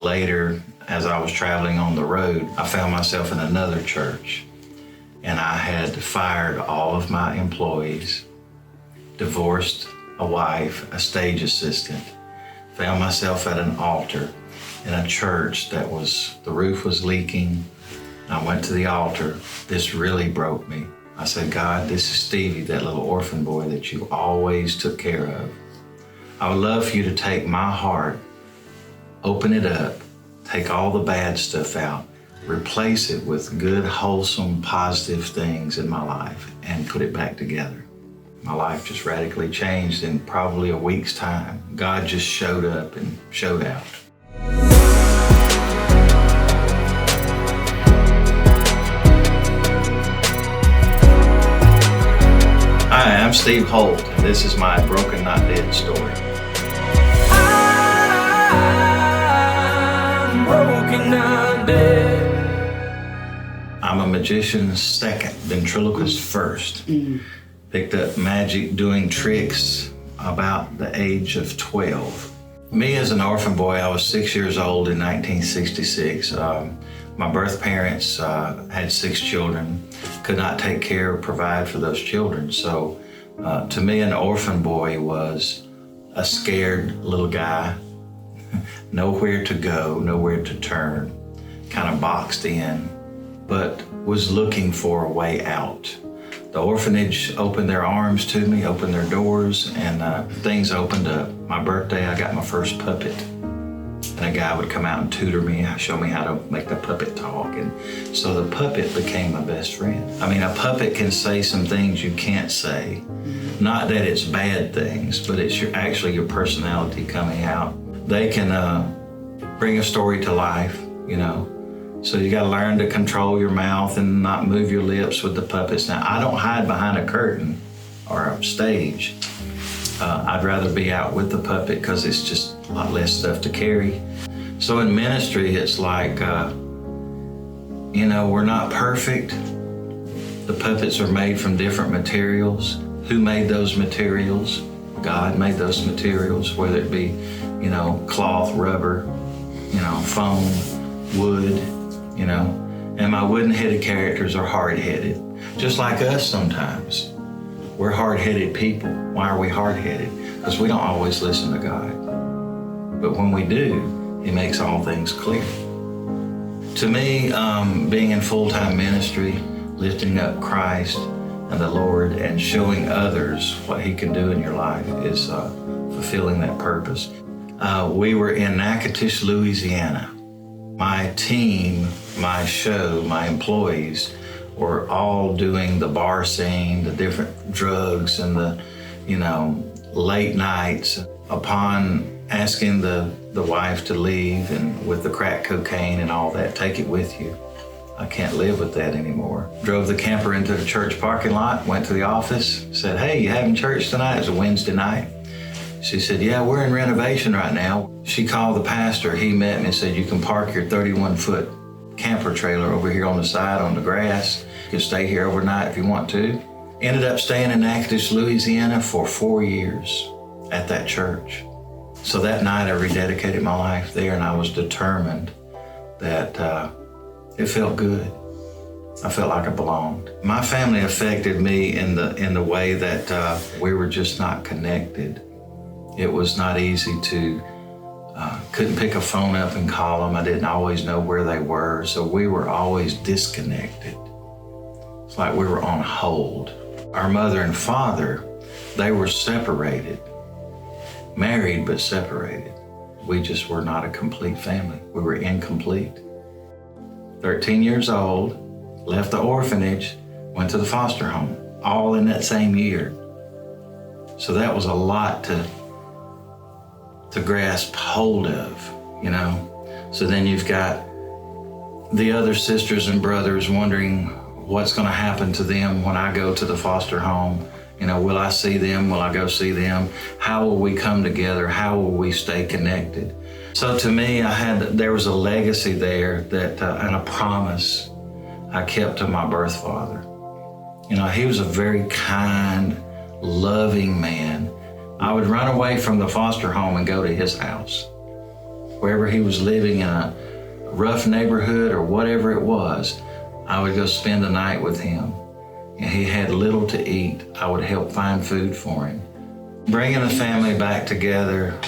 Later, as I was traveling on the road, I found myself in another church, and I had fired all of my employees, divorced a wife, a stage assistant, found myself at an altar in a church that the roof was leaking. I went to the altar. This really broke me. I said, God, this is Stevie, that little orphan boy that you always took care of. I would love for you to take my heart, open it up, take all the bad stuff out, replace it with good, wholesome, positive things in my life, and put it back together. My life just radically changed in probably a week's time. God just showed up and showed out. Hi, I'm Steve Holt, and this is my Broken Not Dead story. I'm broken not dead. I'm a magician's second, ventriloquist first. Picked up magic doing tricks about the age of 12. Me as an orphan boy, I was 6 years old in 1966. My birth parents had 6 children, could not take care or provide for those children. So to me, an orphan boy was a scared little guy, nowhere to go, nowhere to turn, kind of boxed in, but was looking for a way out. The orphanage opened their arms to me, opened their doors, and things opened up. My birthday, I got my first puppet. And a guy would come out and tutor me, show me how to make the puppet talk. And so the puppet became my best friend. I mean, a puppet can say some things you can't say. Not that it's bad things, but it's actually your personality coming out. They can bring a story to life, you know. So you got to learn to control your mouth and not move your lips with the puppets. Now, I don't hide behind a curtain or a stage. I'd rather be out with the puppet because it's just a lot less stuff to carry. So in ministry, it's like, we're not perfect. The puppets are made from different materials. Who made those materials? God made those materials, whether it be, cloth, rubber, foam, wood, and my wooden-headed characters are hard-headed, just like us sometimes. We're hard-headed people. Why are we hard-headed? Because we don't always listen to God. But when we do, He makes all things clear. To me, being in full-time ministry, lifting up Christ and the Lord and showing others what He can do in your life is fulfilling that purpose. We were in Natchitoches, Louisiana. My team, my show, my employees were all doing the bar scene, the different drugs and the, late nights. Upon asking the wife to leave and with the crack cocaine and all that, take it with you. I can't live with that anymore. Drove the camper into the church parking lot, went to the office, said, hey, you having church tonight? It was a Wednesday night. She said, yeah, we're in renovation right now. She called the pastor. He met me and said, you can park your 31-foot camper trailer over here on the side on the grass. You can stay here overnight if you want to. Ended up staying in Natchitoches, Louisiana for 4 years at that church. So that night I rededicated my life there, and I was determined that it felt good. I felt like I belonged. My family affected me in the way that we were just not connected. It was not easy to, couldn't pick a phone up and call them. I didn't always know where they were, so we were always disconnected. It's like we were on hold. Our mother and father, they were separated, married but separated. We just were not a complete family. We were incomplete. 13 years old, left the orphanage, went to the foster home, all in that same year. So that was a lot to grasp hold of, So then you've got the other sisters and brothers wondering what's going to happen to them when I go to the foster home. Will I see them? Will I go see them? How will we come together? How will we stay connected? So to me, there was a legacy there and a promise I kept to my birth father. He was a very kind, loving man. I would run away from the foster home and go to his house. wherever he was living in a rough neighborhood or whatever it was, I would go spend the night with him. And he had little to eat. I would help find food for him. Bringing the family back together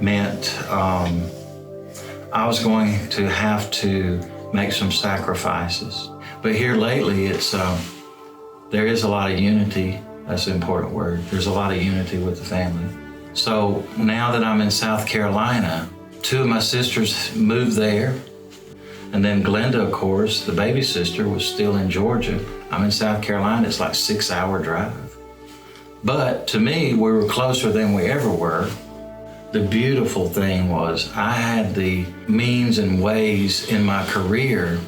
meant I was going to have to make some sacrifices. But here lately, there is a lot of unity. That's an important word. There's a lot of unity with the family. So now that I'm in South Carolina, 2 of my sisters moved there. And then Glenda, of course, the baby sister, was still in Georgia. I'm in South Carolina. It's like a 6-hour drive. But to me, we were closer than we ever were. The beautiful thing was I had the means and ways in my career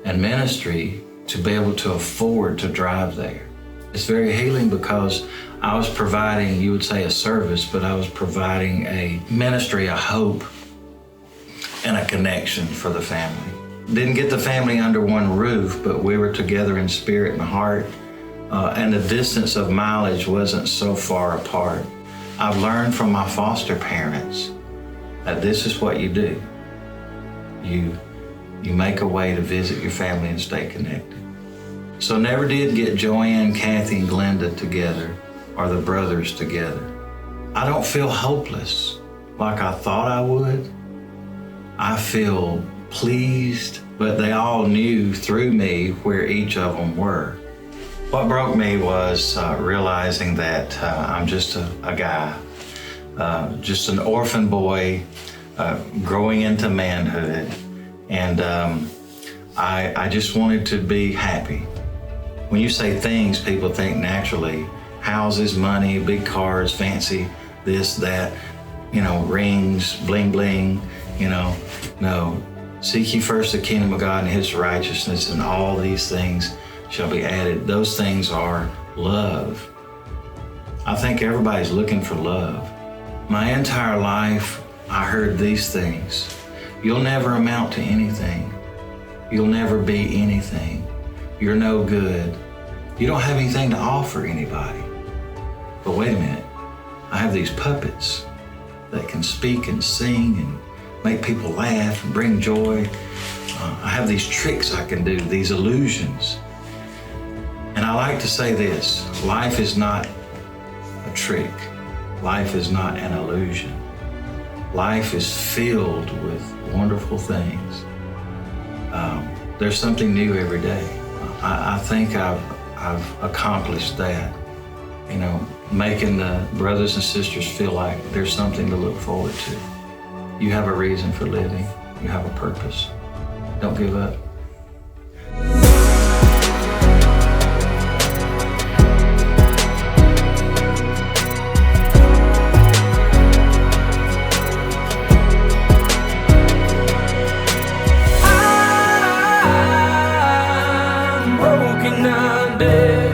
and ministry to be able to afford to drive there. It's very healing because I was providing, you would say a service, but I was providing a ministry, a hope, and a connection for the family. Didn't get the family under one roof, but we were together in spirit and heart, and the distance of mileage wasn't so far apart. I've learned from my foster parents that this is what you do. You make a way to visit your family and stay connected. So never did get Joanne, Kathy, and Glenda together, or the brothers together. I don't feel hopeless like I thought I would. I feel pleased, but they all knew through me where each of them were. What broke me was realizing that I'm just a guy, just an orphan boy growing into manhood, and I just wanted to be happy. When you say things, people think naturally, houses, money, big cars, fancy this, that, rings, bling, bling, No, seek ye first the kingdom of God and his righteousness, and all these things shall be added. Those things are love. I think everybody's looking for love. My entire life, I heard these things. You'll never amount to anything. You'll never be anything. You're no good. You don't have anything to offer anybody. But wait a minute. I have these puppets that can speak and sing and make people laugh and bring joy. I have these tricks I can do, these illusions. And I like to say this, life is not a trick. Life is not an illusion. Life is filled with wonderful things. There's something new every day. I think I've accomplished that. Making the brothers and sisters feel like there's something to look forward to. You have a reason for living. You have a purpose. Don't give up. I'm broken, I'm dead.